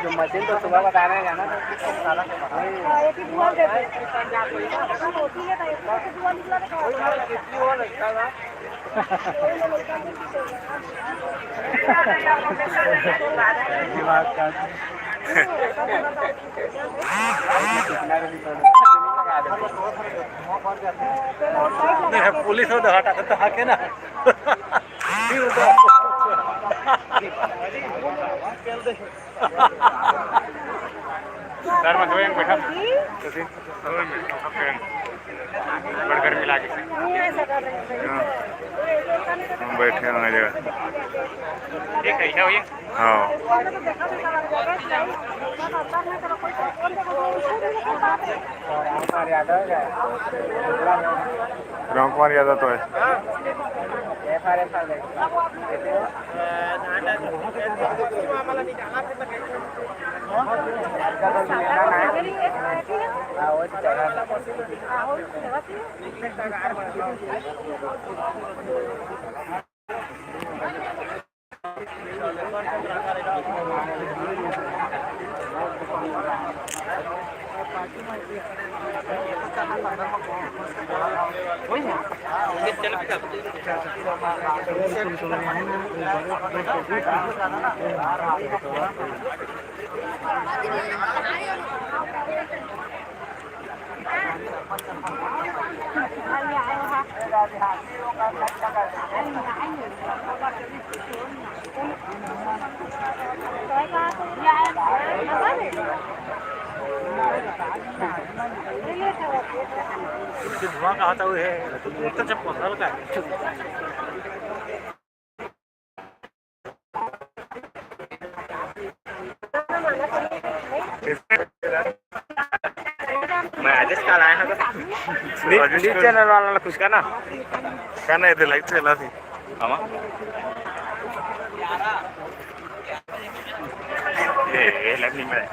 जो मशीन तो सुबह बता रहे हैं ना पुलिस हो हटा तो हाके ना सर मैं दो एक बैठा बढ़कर मिला के हम बैठे हैं जगह एक है क्या भैया हाँ रामकुमार यादव तो है धुआं का आता हुआ है तो जब पसंद का मैं आज काल आया हूं न्यूज़ चैनल वाला खुश का ना इधर लाइट चला थी मामा ये लाइट नहीं मिला